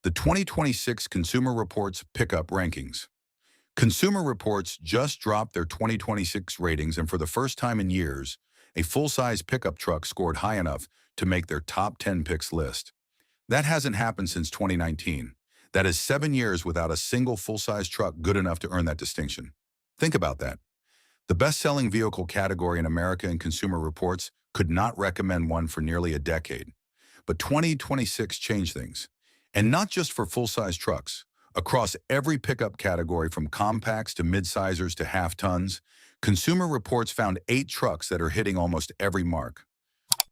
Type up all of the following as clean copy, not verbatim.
The 2026 Consumer Reports Pickup Rankings. Consumer Reports just dropped their 2026 ratings, and for the first time in years, a full-size pickup truck scored high enough to make their top 10 picks list. That hasn't happened since 2019. That is 7 years without a single full-size truck good enough to earn that distinction. Think about that. The best-selling vehicle category in America in Consumer Reports could not recommend one for nearly a decade. But 2026 changed things. And not just for full-size trucks. Across every pickup category from compacts to mid-sizers to half-tons, Consumer Reports found 8 trucks that are hitting almost every mark.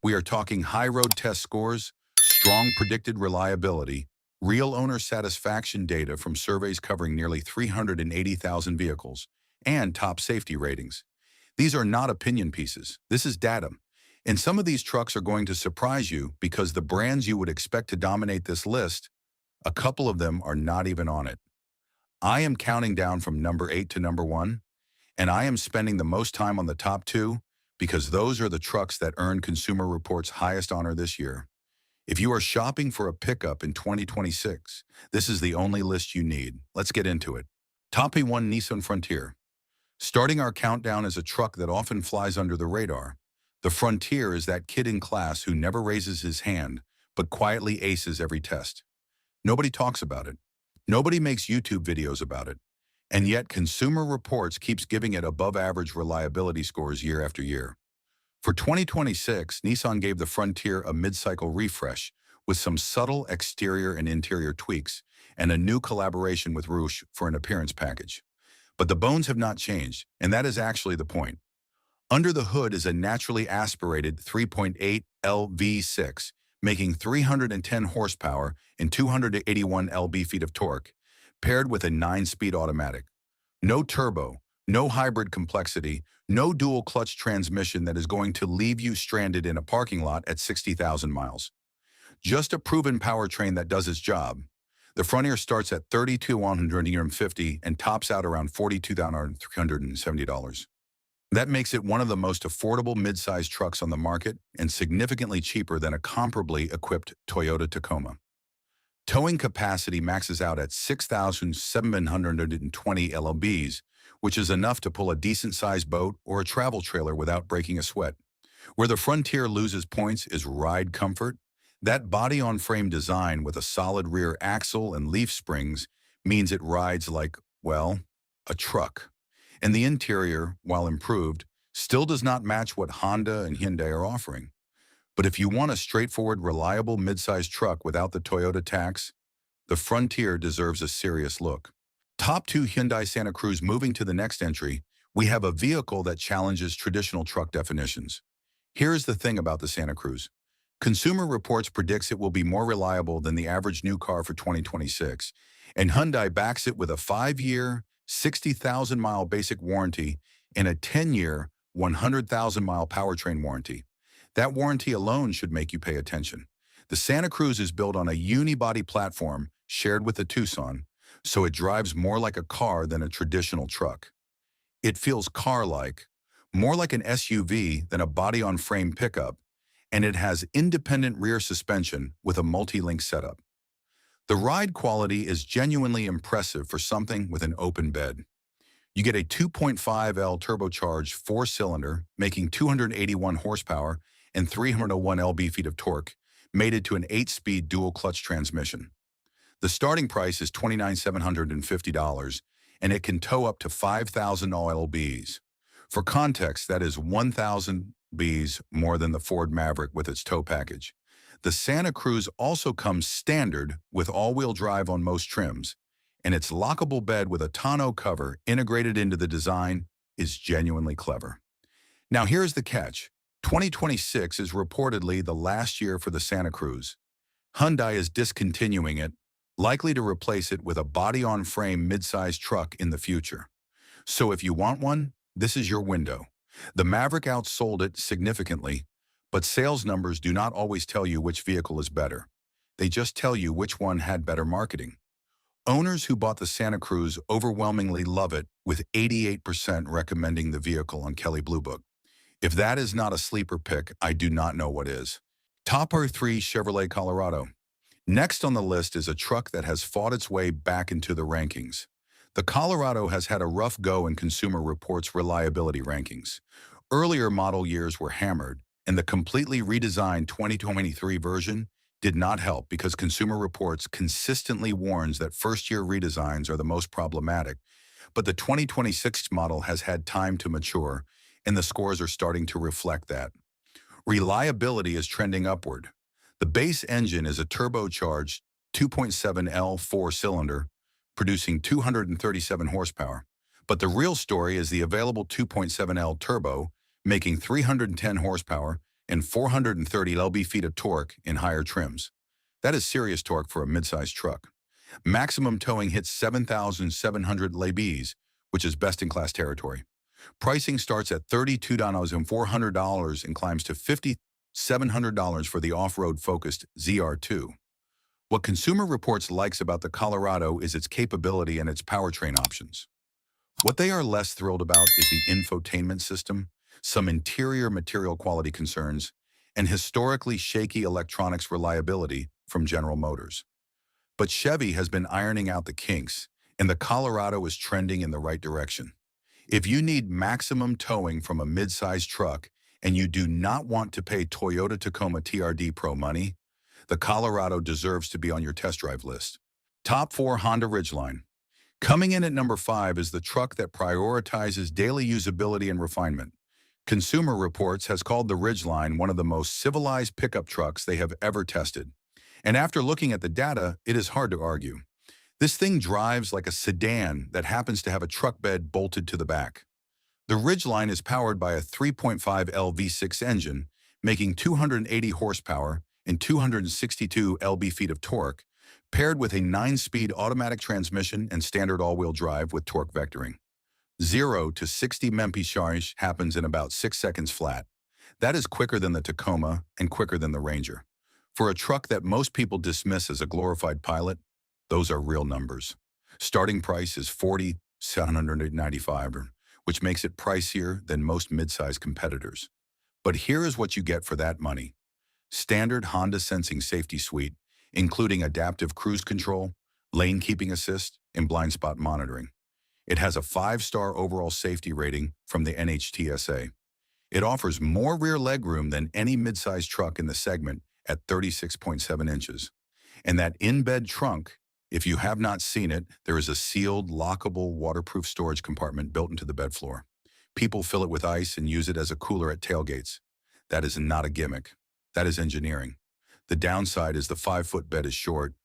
We are talking high road test scores, strong predicted reliability, real owner satisfaction data from surveys covering nearly 380,000 vehicles, and top safety ratings. These are not opinion pieces. This is data. And some of these trucks are going to surprise you because the brands you would expect to dominate this list, a couple of them are not even on it. I am counting down from number 8 to number 1, and I am spending the most time on the top 2 because those are the trucks that earned Consumer Reports' highest honor this year. If you are shopping for a pickup in 2026, this is the only list you need. Let's get into it. Top 1 Nissan Frontier. Starting our countdown is a truck that often flies under the radar. The Frontier is that kid in class who never raises his hand, but quietly aces every test. Nobody talks about it. Nobody makes YouTube videos about it. And yet Consumer Reports keeps giving it above-average reliability scores year after year. For 2026, Nissan gave the Frontier a mid-cycle refresh with some subtle exterior and interior tweaks and a new collaboration with Roush for an appearance package. But the bones have not changed, and that is actually the point. Under the hood is a naturally aspirated 3.8 L V6, making 310 horsepower and 281 lb-feet of torque, paired with a 9-speed automatic. No turbo, no hybrid complexity, no dual-clutch transmission that is going to leave you stranded in a parking lot at 60,000 miles. Just a proven powertrain that does its job. The Frontier starts at $32,150 and tops out around $42,370. That makes it one of the most affordable mid-size trucks on the market and significantly cheaper than a comparably equipped Toyota Tacoma. Towing capacity maxes out at 6,720 lbs, which is enough to pull a decent-sized boat or a travel trailer without breaking a sweat. Where the Frontier loses points is ride comfort. That body-on-frame design with a solid rear axle and leaf springs means it rides like, well, a truck. And the interior, while improved, still does not match what Honda and Hyundai are offering. But if you want a straightforward, reliable mid-size truck without the Toyota tax, the Frontier deserves a serious look. Top 2 Hyundai Santa Cruz. Moving to the next entry, we have a vehicle that challenges traditional truck definitions. Here's the thing about the Santa Cruz. Consumer Reports predicts it will be more reliable than the average new car for 2026, and Hyundai backs it with a 5-year, 60,000-mile basic warranty and a 10-year, 100,000-mile powertrain warranty. That warranty alone should make you pay attention. The Santa Cruz is built on a unibody platform shared with the Tucson, so it drives more like a car than a traditional truck. It feels car-like, more like an SUV than a body-on-frame pickup, and it has independent rear suspension with a multi-link setup. The ride quality is genuinely impressive for something with an open bed. You get a 2.5L turbocharged 4-cylinder, making 281 horsepower and 301 lb-feet of torque, mated to an 8-speed dual-clutch transmission. The starting price is $29,750, and it can tow up to 5,000 lbs. For context, that is 1,000 lbs more than the Ford Maverick with its tow package. The Santa Cruz also comes standard with all-wheel drive on most trims, and its lockable bed with a tonneau cover integrated into the design is genuinely clever. Now here's the catch. 2026 is reportedly the last year for the Santa Cruz. Hyundai is discontinuing it, likely to replace it with a body-on-frame mid-size truck in the future. So if you want one, this is your window. The Maverick outsold it significantly, but sales numbers do not always tell you which vehicle is better. They just tell you which one had better marketing. Owners who bought the Santa Cruz overwhelmingly love it, with 88% recommending the vehicle on Kelley Blue Book. If that is not a sleeper pick, I do not know what is. Top 3 Chevrolet Colorado. Next on the list is a truck that has fought its way back into the rankings. The Colorado has had a rough go in Consumer Reports reliability rankings. Earlier model years were hammered, and the completely redesigned 2023 version did not help because Consumer Reports consistently warns that first-year redesigns are the most problematic. But the 2026 model has had time to mature, and the scores are starting to reflect that. Reliability is trending upward. The base engine is a turbocharged 2.7L four-cylinder, producing 237 horsepower. But the real story is the available 2.7L turbo, making 310 horsepower and 430 lb-feet of torque in higher trims. That is serious torque for a midsize truck. Maximum towing hits 7,700 lbs, which is best-in-class territory. Pricing starts at $32,400 and climbs to $5,700 for the off-road focused ZR2. What Consumer Reports likes about the Colorado is its capability and its powertrain options. What they are less thrilled about is the infotainment system, some interior material quality concerns, and historically shaky electronics reliability from General Motors. But Chevy has been ironing out the kinks, and the Colorado is trending in the right direction. If you need maximum towing from a mid-sized truck and you do not want to pay Toyota Tacoma TRD Pro money, the Colorado deserves to be on your test drive list. Top 4 Honda Ridgeline. Coming in at number 5 is the truck that prioritizes daily usability and refinement. Consumer Reports has called the Ridgeline one of the most civilized pickup trucks they have ever tested. And after looking at the data, it is hard to argue. This thing drives like a sedan that happens to have a truck bed bolted to the back. The Ridgeline is powered by a 3.5L V6 engine, making 280 horsepower and 262 lb-feet of torque, paired with a 9-speed automatic transmission and standard all-wheel drive with torque vectoring. 0 to 60 mph happens in about 6 seconds flat. That is quicker than the Tacoma and quicker than the Ranger. For a truck that most people dismiss as a glorified pilot, those are real numbers. Starting price is $40,795, which makes it pricier than most midsize competitors. But here is what you get for that money. Standard Honda Sensing Safety Suite, including adaptive cruise control, lane keeping assist, and blind spot monitoring. It has a 5-star overall safety rating from the NHTSA. It offers more rear legroom than any midsize truck in the segment at 36.7 inches. And that in-bed trunk, if you have not seen it, there is a sealed, lockable, waterproof storage compartment built into the bed floor. People fill it with ice and use it as a cooler at tailgates. That is not a gimmick. That is engineering. The downside is the 5-foot bed is short.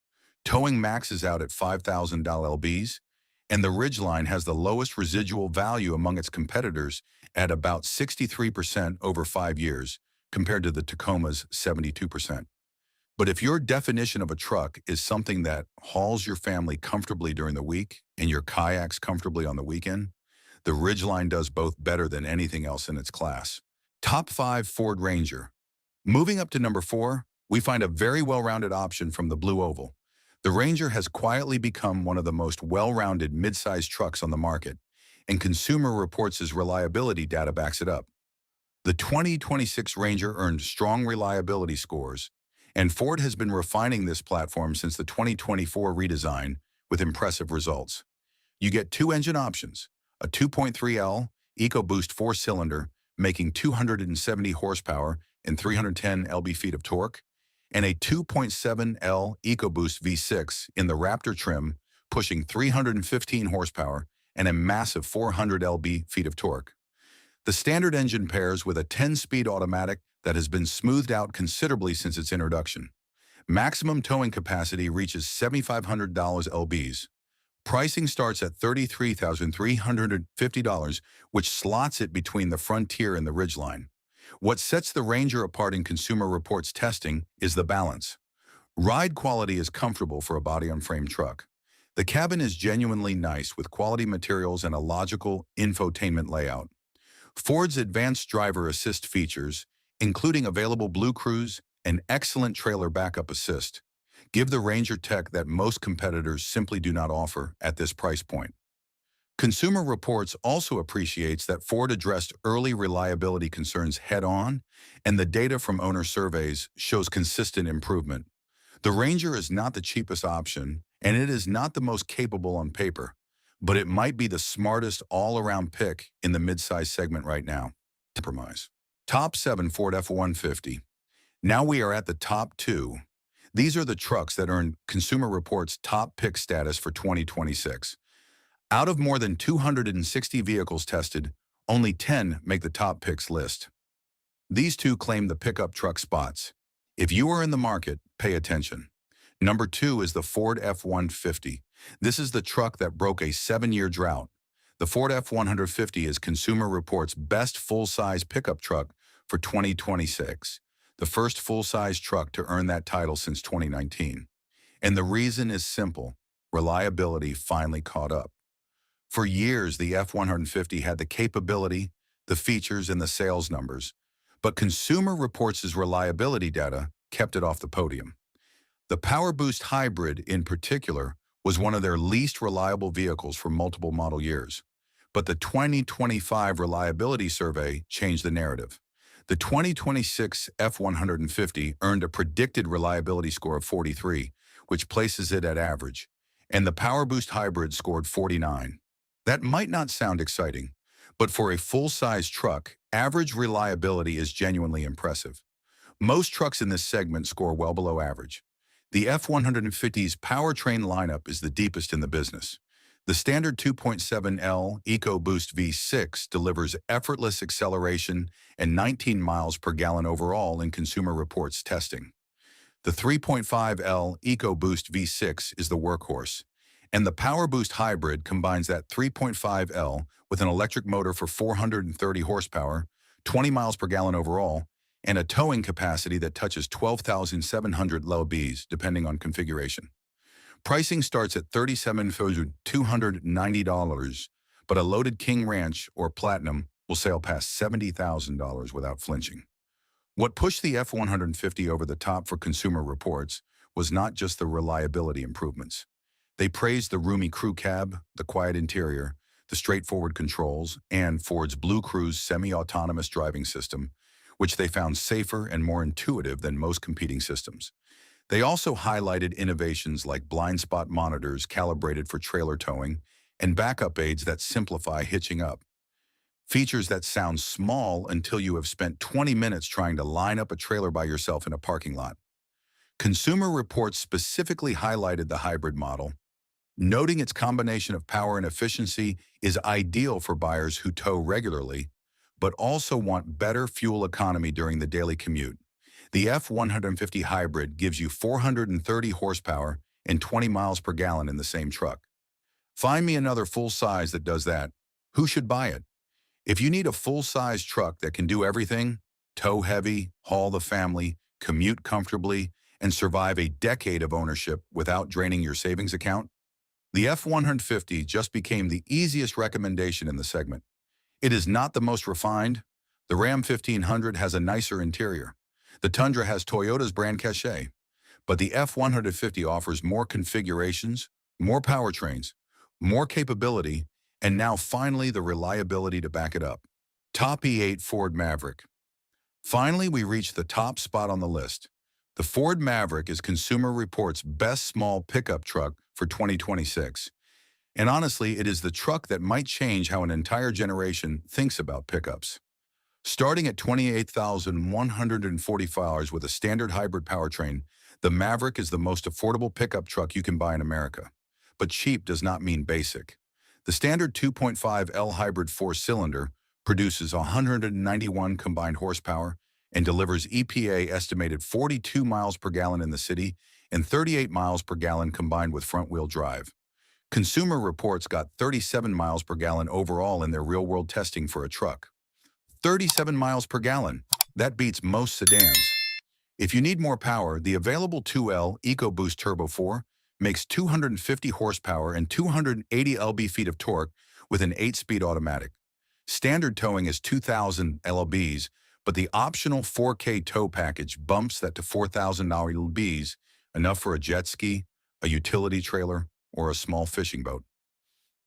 Towing maxes out at 5,000 lbs, and the Ridgeline has the lowest residual value among its competitors at about 63% over 5 years, compared to the Tacoma's 72%. But if your definition of a truck is something that hauls your family comfortably during the week and your kayaks comfortably on the weekend, the Ridgeline does both better than anything else in its class. Top 5 Ford Ranger. Moving up to number 4, we find a very well-rounded option from the Blue Oval. The Ranger has quietly become one of the most well-rounded mid-sized trucks on the market, and Consumer Reports' reliability data backs it up. The 2026 Ranger earned strong reliability scores, and Ford has been refining this platform since the 2024 redesign with impressive results. You get 2 engine options, a 2.3L EcoBoost 4-cylinder making 270 horsepower and 310 lb-feet of torque, and a 2.7L EcoBoost V6 in the Raptor trim pushing 315 horsepower and a massive 400 lb-feet of torque. The standard engine pairs with a 10-speed automatic that has been smoothed out considerably since its introduction. Maximum towing capacity reaches $7,500 lbs. Pricing starts at $33,350, which slots it between the Frontier and the Ridgeline. What sets the Ranger apart in Consumer Reports testing is the balance. Ride quality is comfortable for a body-on-frame truck. The cabin is genuinely nice with quality materials and a logical infotainment layout. Ford's advanced driver assist features, including available Blue Cruise and excellent trailer backup assist, give the Ranger tech that most competitors simply do not offer at this price point. Consumer Reports also appreciates that Ford addressed early reliability concerns head-on, and the data from owner surveys shows consistent improvement. The Ranger is not the cheapest option, and it is not the most capable on paper, but it might be the smartest all-around pick in the midsize segment right now. Compromise. Top 7 Ford F-150. Now we are at the top 2. These are the trucks that earned Consumer Reports' top pick status for 2026. Out of more than 260 vehicles tested, only 10 make the top picks list. These two claim the pickup truck spots. If you are in the market, pay attention. Number 2 is the Ford F-150. This is the truck that broke a 7-year drought. The Ford F-150 is Consumer Reports' best full-size pickup truck for 2026, the first full-size truck to earn that title since 2019. And the reason is simple. Reliability finally caught up. For years, the F-150 had the capability, the features, and the sales numbers, but Consumer Reports' reliability data kept it off the podium. The Power Boost Hybrid, in particular, was one of their least reliable vehicles for multiple model years. But the 2025 Reliability Survey changed the narrative. The 2026 F-150 earned a predicted reliability score of 43, which places it at average, and the Power Boost Hybrid scored 49. That might not sound exciting, but for a full-size truck, average reliability is genuinely impressive. Most trucks in this segment score well below average. The F-150's powertrain lineup is the deepest in the business. The standard 2.7L EcoBoost V6 delivers effortless acceleration and 19 miles per gallon overall in Consumer Reports testing. The 3.5L EcoBoost V6 is the workhorse, and the Power Boost Hybrid combines that 3.5L with an electric motor for 430 horsepower, 20 miles per gallon overall, and a towing capacity that touches 12,700 lbs, depending on configuration. Pricing starts at $37,290, but a loaded King Ranch or Platinum will sail past $70,000 without flinching. What pushed the F-150 over the top for Consumer Reports was not just the reliability improvements. They praised the roomy crew cab, the quiet interior, the straightforward controls, and Ford's Blue Cruise semi-autonomous driving system, which they found safer and more intuitive than most competing systems. They also highlighted innovations like blind spot monitors calibrated for trailer towing and backup aids that simplify hitching up. Features that sound small until you have spent 20 minutes trying to line up a trailer by yourself in a parking lot. Consumer Reports specifically highlighted the hybrid model, noting its combination of power and efficiency is ideal for buyers who tow regularly, but also want better fuel economy during the daily commute. The F-150 Hybrid gives you 430 horsepower and 20 miles per gallon in the same truck. Find me another full-size that does that. Who should buy it? If you need a full-size truck that can do everything, tow heavy, haul the family, commute comfortably, and survive a decade of ownership without draining your savings account, the F-150 just became the easiest recommendation in the segment. It is not the most refined. The Ram 1500 has a nicer interior. The Tundra has Toyota's brand cachet, but the F-150 offers more configurations, more powertrains, more capability, and now finally the reliability to back it up. Top E8 Ford Maverick. Finally, we reach the top spot on the list. The Ford Maverick is Consumer Reports' best small pickup truck for 2026. And honestly, it is the truck that might change how an entire generation thinks about pickups. Starting at $28,140 with a standard hybrid powertrain, the Maverick is the most affordable pickup truck you can buy in America. But cheap does not mean basic. The standard 2.5L hybrid 4-cylinder produces 191 combined horsepower and delivers EPA estimated 42 miles per gallon in the city and 38 miles per gallon combined with front-wheel drive. Consumer Reports got 37 miles per gallon overall in their real-world testing for a truck. 37 miles per gallon. That beats most sedans. If you need more power, the available 2L EcoBoost Turbo 4 makes 250 horsepower and 280 lb-ft of torque with an 8-speed automatic. Standard towing is 2,000 lbs, but the optional 4K tow package bumps that to 4,000 lbs, enough for a jet ski, a utility trailer, or a small fishing boat.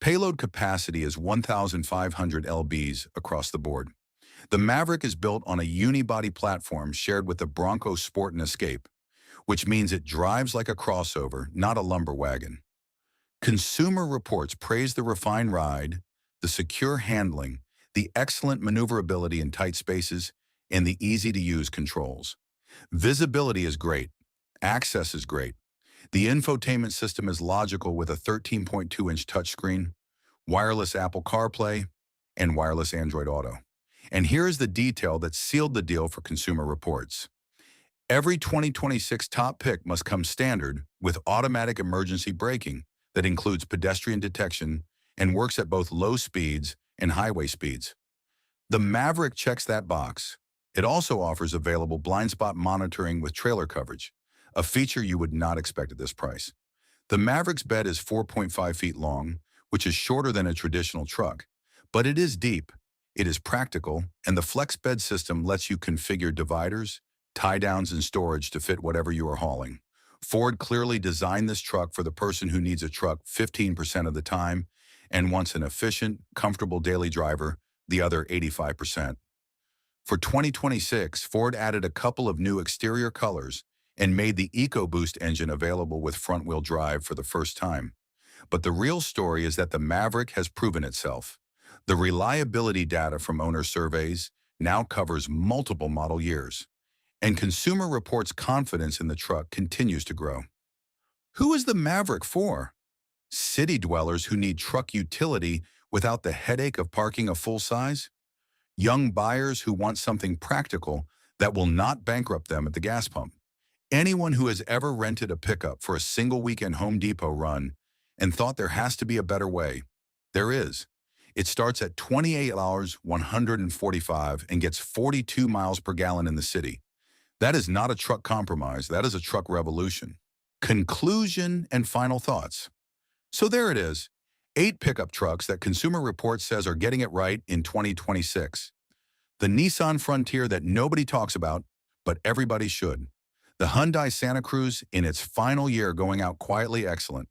Payload capacity is 1,500 lbs across the board. The Maverick is built on a unibody platform shared with the Bronco Sport and Escape. which means it drives like a crossover, not a lumber wagon. Consumer Reports praise the refined ride, the secure handling, the excellent maneuverability in tight spaces, and the easy-to-use controls. Visibility is great. Access is great. The infotainment system is logical with a 13.2-inch touchscreen, wireless Apple CarPlay, and wireless Android Auto. And here's the detail that sealed the deal for Consumer Reports. Every 2026 top pick must come standard with automatic emergency braking that includes pedestrian detection and works at both low speeds and highway speeds. The Maverick checks that box. It also offers available blind spot monitoring with trailer coverage, a feature you would not expect at this price. The Maverick's bed is 4.5 feet long, which is shorter than a traditional truck, but it is deep, it is practical, and the flex bed system lets you configure dividers, tie-downs, and storage to fit whatever you are hauling. Ford clearly designed this truck for the person who needs a truck 15% of the time and wants an efficient, comfortable daily driver the other 85%. For 2026, Ford added a couple of new exterior colors and made the EcoBoost engine available with front-wheel drive for the first time. But the real story is that the Maverick has proven itself. The reliability data from owner surveys now covers multiple model years, and Consumer Reports' confidence in the truck continues to grow. Who is the Maverick for? City dwellers who need truck utility without the headache of parking a full size? Young buyers who want something practical that will not bankrupt them at the gas pump? Anyone who has ever rented a pickup for a single weekend Home Depot run and thought there has to be a better way, there is. It starts at $28, 145 and gets 42 miles per gallon in the city. That is not a truck compromise, that is a truck revolution. Conclusion and final thoughts. So there it is, 8 pickup trucks that Consumer Reports says are getting it right in 2026. The Nissan Frontier that nobody talks about, but everybody should. The Hyundai Santa Cruz in its final year going out quietly excellent.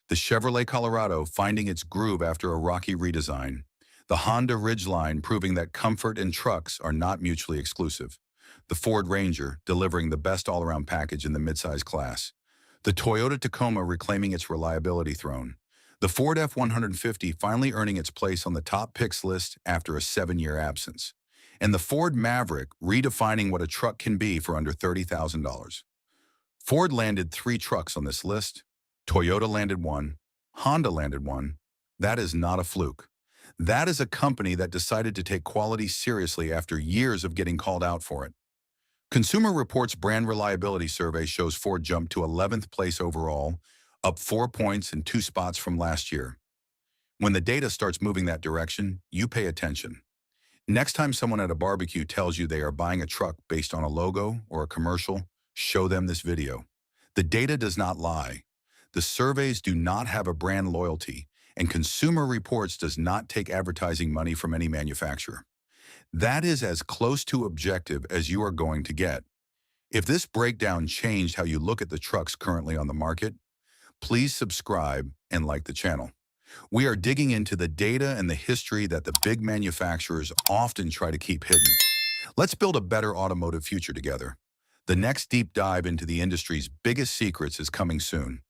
The Chevrolet Colorado finding its groove after a rocky redesign. The Honda Ridgeline proving that comfort and trucks are not mutually exclusive. The Ford Ranger delivering the best all-around package in the midsize class. The Toyota Tacoma reclaiming its reliability throne. The Ford F-150 finally earning its place on the top picks list after a 7-year absence. And the Ford Maverick redefining what a truck can be for under $30,000. Ford landed 3 trucks on this list. Toyota landed 1. Honda landed 1. That is not a fluke. That is a company that decided to take quality seriously after years of getting called out for it. Consumer Reports' brand reliability survey shows Ford jumped to 11th place overall, up 4 points and 2 spots from last year. When the data starts moving that direction, you pay attention. Next time someone at a barbecue tells you they are buying a truck based on a logo or a commercial, show them this video. The data does not lie. The surveys do not have a brand loyalty, and Consumer Reports does not take advertising money from any manufacturer. That is as close to objective as you are going to get. If this breakdown changed how you look at the trucks currently on the market, please subscribe and like the channel. We are digging into the data and the history that the big manufacturers often try to keep hidden. Let's build a better automotive future together. The next deep dive into the industry's biggest secrets is coming soon.